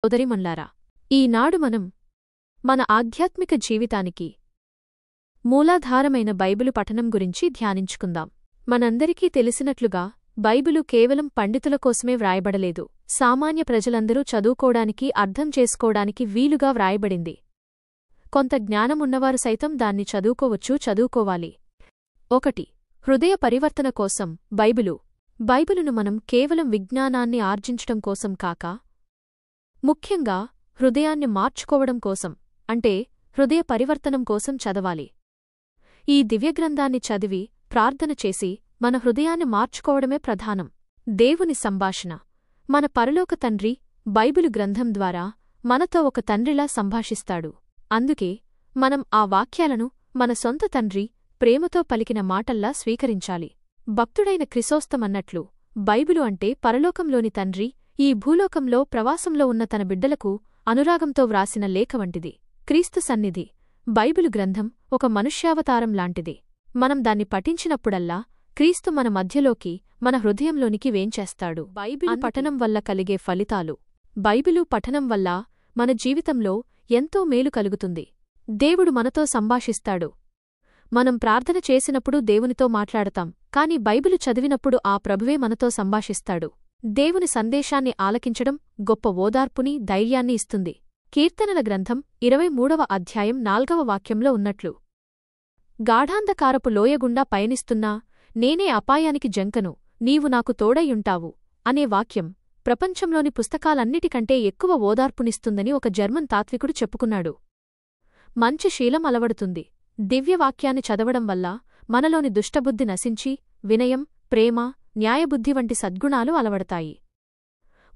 సోదరీమణులారా, ఈనాడు మనం మన ఆధ్యాత్మిక జీవితానికి మూలాధారమైన బైబిలు పఠనం గురించి ధ్యానించుకుందాం. మనందరికీ తెలిసినట్లుగా బైబిలు కేవలం పండితుల కోసమే వ్రాయబడలేదు. సామాన్య ప్రజలందరూ చదువుకోడానికి, అర్థం చేసుకోవడానికి వీలుగా వ్రాయబడింది. కొంత జ్ఞానమున్నవారు సైతం దాన్ని చదువుకోవాలి. 1. హృదయ పరివర్తన కోసం బైబిలును మనం కేవలం విజ్ఞానాన్ని ఆర్జించటం కోసం కాక, ముఖ్యంగా హృదయాన్ని మార్చుకోవడం కోసం, అంటే హృదయ పరివర్తనం కోసం చదవాలి. ఈ దివ్యగ్రంథాన్ని చదివి ప్రార్థన చేసి మన హృదయాన్ని మార్చుకోవడమే ప్రధానం. దేవుని సంభాషణ. మన పరలోక తండ్రి బైబిలు గ్రంథం ద్వారా మనతో ఒక తండ్రిలా సంభాషిస్తాడు. అందుకే మనం ఆ వాక్యాలను మన సొంత తండ్రి ప్రేమతో పలికిన మాటల్లా స్వీకరించాలి. భక్తుడైన క్రిసోస్తమన్నట్లు, బైబిలు అంటే పరలోకంలోని తండ్రి ఈ భూలోకంలో ప్రవాసంలో ఉన్న తన బిడ్డలకు అనురాగంతో వ్రాసిన లేఖ వంటిది. క్రీస్తు సన్నిధి. బైబిలు గ్రంథం ఒక మనుష్యావతారం లాంటిది. మనం దాన్ని పఠించినప్పుడల్లా క్రీస్తు మన మధ్యలోకి, మన హృదయంలోనికి వేంచేస్తాడు. బైబిలు పఠనం వల్ల కలిగే ఫలితాలు. బైబిలు పఠనం వల్ల మన జీవితంలో ఎంతో మేలు కలుగుతుంది. దేవుడు మనతో సంభాషిస్తాడు. మనం ప్రార్థన చేసినప్పుడు దేవునితో మాట్లాడతాం, కాని బైబిలు చదివినప్పుడు ఆ ప్రభువే మనతో సంభాషిస్తాడు. దేవుని సందేశాన్ని ఆలకించడం గొప్ప ఓదార్పుని, ధైర్యాన్ని ఇస్తుంది. కీర్తనల గ్రంథం 23వ అధ్యాయం 4వ వాక్యంలో ఉన్నట్లు, గాఢాంధకారపు లోయగుండా పయనిస్తున్నా నేనే అపాయానికి జంకను, నీవు నాకు తోడైయుంటావు అనే వాక్యం ప్రపంచంలోని పుస్తకాలన్నిటికంటే ఎక్కువ ఓదార్పునిస్తుందని ఒక జర్మన్ తాత్వికుడు చెప్పుకున్నాడు. మంచి శీలం అలవడుతుంది. దివ్యవాక్యాన్ని చదవడం వల్ల మనలోని దుష్టబుద్ధి నశించి వినయం, ప్రేమ, న్యాయబుద్ధి వంటి సద్గుణాలు అలవడతాయి.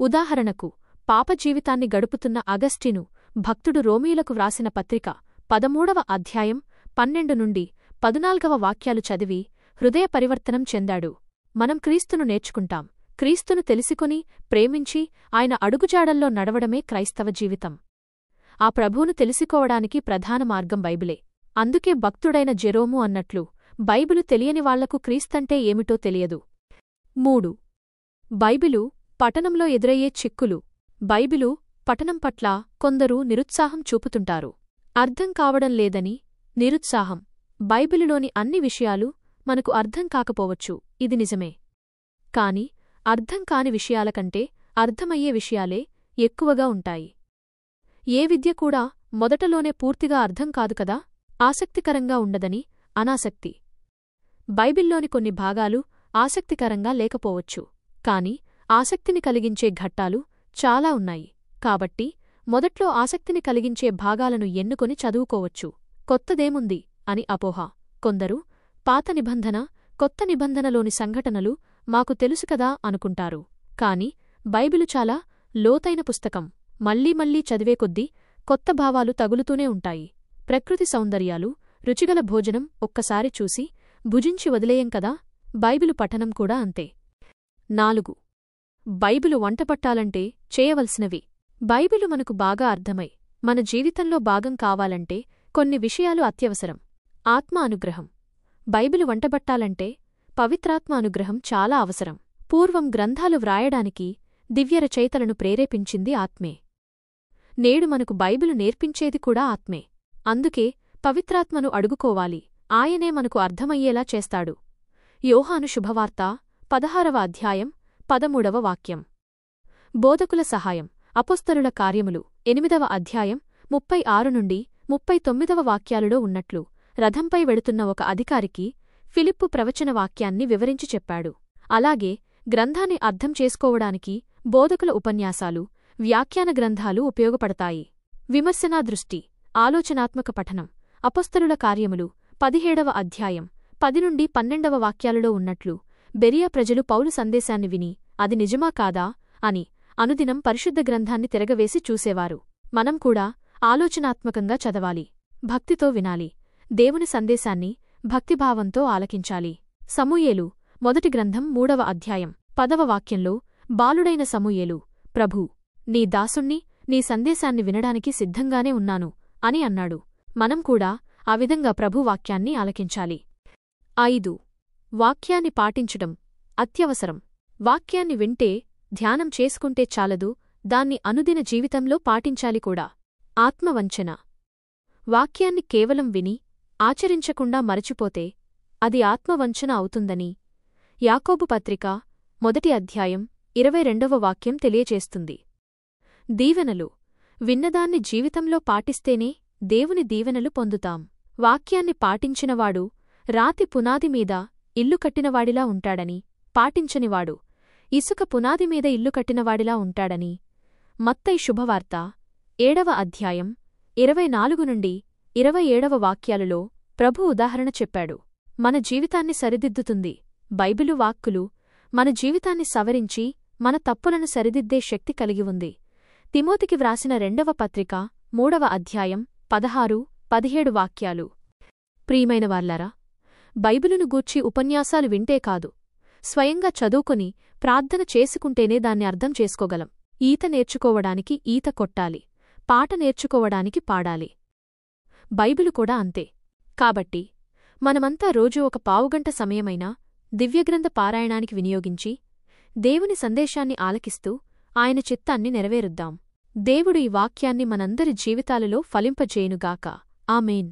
ఉదాహరణకు, పాపజీవితాన్ని గడుపుతున్న అగస్టిను భక్తుడు రోమీయులకు వ్రాసిన పత్రిక 13వ అధ్యాయం 12 నుండి 14వ వాక్యాలు చదివి హృదయ పరివర్తనం చెందాడు. మనం క్రీస్తును నేర్చుకుంటాం. క్రీస్తును తెలిసికొని, ప్రేమించి ఆయన అడుగుజాడల్లో నడవడమే క్రైస్తవ జీవితం. ఆ ప్రభువును తెలుసుకోవడానికి ప్రధాన మార్గం బైబిలే. అందుకే భక్తుడైన జెరోము అన్నట్లు, బైబిలు తెలియని వాళ్లకు క్రీస్తంటే ఏమిటో తెలియదు. 3. బైబిలు పఠనంలో ఎదురయ్యే చిక్కులు. బైబిలు పఠనం పట్ల కొందరు నిరుత్సాహం చూపుతుంటారు. అర్థం కావడం లేదని నిరుత్సాహం. బైబిలులోని అన్ని విషయాలు మనకు అర్థం కాకపోవచ్చు, ఇది నిజమే. కాని అర్థం కాని విషయాలకంటే అర్థమయ్యే విషయాలే ఎక్కువగా ఉంటాయి. ఏ విద్య కూడా మొదటలోనే పూర్తిగా అర్థం కాదు కదా. ఆసక్తికరంగా ఉండదని అనాసక్తి. బైబిల్లోని కొన్ని భాగాలు ఆసక్తికరంగా లేకపోవచ్చు, కాని ఆసక్తిని కలిగించే ఘట్టాలు చాలా ఉన్నాయి. కాబట్టి మొదట్లో ఆసక్తిని కలిగించే భాగాలను ఎన్నుకొని చదువుకోవచ్చు. కొత్తదేముంది అని అపోహ. కొందరు పాత నిబంధన, కొత్త నిబంధనలోని సంఘటనలు మాకు తెలుసుకదా అనుకుంటారు. కాని బైబిలు చాలా లోతైన పుస్తకం. మళ్లీ చదివే కొద్దీ కొత్త భావాలు తగులుతూనే ఉంటాయి. ప్రకృతి సౌందర్యాలు, రుచిగల భోజనం ఒక్కసారి చూసి భుజించి వదిలేయం కదా. బైబిలు పఠనం కూడా అంతే. 4. బైబిలు వంటపట్టాలంటే చేయవలసినవి. బైబిలు మనకు బాగా అర్థమై మన జీవితంలో భాగం కావాలంటే కొన్ని విషయాలు అత్యవసరం. ఆత్మ అనుగ్రహం. బైబిలు వంటబట్టాలంటే పవిత్రాత్మ అనుగ్రహం చాలా అవసరం. పూర్వం గ్రంథాలు వ్రాయడానికి దివ్యరచయితలను ప్రేరేపించింది ఆత్మే. నేడు మనకు బైబిలు నేర్పించేది కూడా ఆత్మే. అందుకే పవిత్రాత్మను అడుగుకోవాలి. ఆయనే మనకు అర్థమయ్యేలా చేస్తాడు. యోహాను శుభవార్త 16వ అధ్యాయం 13వ వాక్యం. బోధకుల సహాయం. అపొస్తలుల కార్యములు 8వ అధ్యాయం 36 నుండి 39వ వాక్యాలులో ఉన్నట్లు, రథంపై వెడుతున్న ఒక అధికారికి ఫిలిప్పు ప్రవచన వాక్యాన్ని వివరించి చెప్పాడు. అలాగే గ్రంథాన్ని అర్థం చేసుకోవడానికి బోధకుల ఉపన్యాసాలు, వ్యాఖ్యాన గ్రంథాలు ఉపయోగపడతాయి. విమర్శనా దృష్టి. ఆలోచనాత్మక పఠనం. అపొస్తలుల కార్యములు 17వ అధ్యాయం 10 నుండి 12వ వాక్యాలలో ఉన్నట్లు, బెరియా ప్రజలు పౌలు సందేశాన్ని విని అది నిజమా కాదా అని అనుదినం పరిశుద్ధ గ్రంథాన్ని తిరగవేసి చూసేవారు. మనం కూడా ఆలోచనాత్మకంగా చదవాలి. భక్తితో వినాలి. దేవుని సందేశాన్ని భక్తిభావంతో ఆలకించాలి. సమూయేలు మొదటి గ్రంథం 3వ అధ్యాయం 10వ వాక్యంలో బాలుడైన సమూయేలు, ప్రభూ, నీ దాసుణ్ణి, నీ సందేశాన్ని వినడానికి సిద్ధంగానే ఉన్నాను అని అన్నాడు. మనం కూడా ఆ విధంగా ప్రభువాక్యాన్ని ఆలకించాలి. 5. వాక్యాన్ని పాటించటం అత్యవసరం. వాక్యాన్ని వింటే, ధ్యానం చేసుకుంటే చాలదు, దాన్ని అనుదిన జీవితంలో పాటించాలి కూడా. ఆత్మవంచన. వాక్యాన్ని కేవలం విని ఆచరించకుండా మరచిపోతే అది ఆత్మవంచన అవుతుందని యాకోబు పత్రిక 1వ అధ్యాయం 22వ వాక్యం తెలియచేస్తుంది. దీవెనలు. విన్నదాన్ని జీవితంలో పాటిస్తేనే దేవుని దీవెనలు పొందుతాం. వాక్యాన్ని పాటించినవాడు రాతి పునాది మీద ఇల్లు కట్టినవాడిలా ఉంటాడని, పాటించనివాడు ఇసుక పునాది మీద ఇల్లు కట్టినవాడిలా ఉంటాడని మత్తయి శుభవార్త 7వ అధ్యాయం 24 నుండి 27వ వాక్యాలలో ప్రభు ఉదాహరణ చెప్పాడు. మన జీవితాన్ని సరిదిద్దుతుంది. బైబిలు వాక్కులు మన జీవితాన్ని సవరించి మన తప్పులను సరిదిద్దే శక్తి కలిగి ఉంది. తిమోతికి వ్రాసిన 2వ పత్రిక 3వ అధ్యాయం 16, 17 వాక్యాలు. ప్రియమైన వార్లారా, బైబిలును గూర్చి ఉపన్యాసాలు వింటే కాదు, స్వయంగా చదువుకుని ప్రార్థన చేసుకుంటేనే దాన్ని అర్థం చేసుకోగలం. ఈత నేర్చుకోవడానికి ఈత కొట్టాలి, పాట నేర్చుకోవడానికి పాడాలి. బైబిలు కూడా అంతే. కాబట్టి మనమంతా రోజూ ఒక పావుగంట సమయమైనా దివ్యగ్రంథ పారాయణానికి వినియోగించి దేవుని సందేశాన్ని ఆలకిస్తూ ఆయన చిత్తాన్ని నెరవేరుద్దాం. దేవుడు ఈ వాక్యాన్ని మనందరి జీవితాలలో ఫలింపజేయునుగాక. ఆమేన్.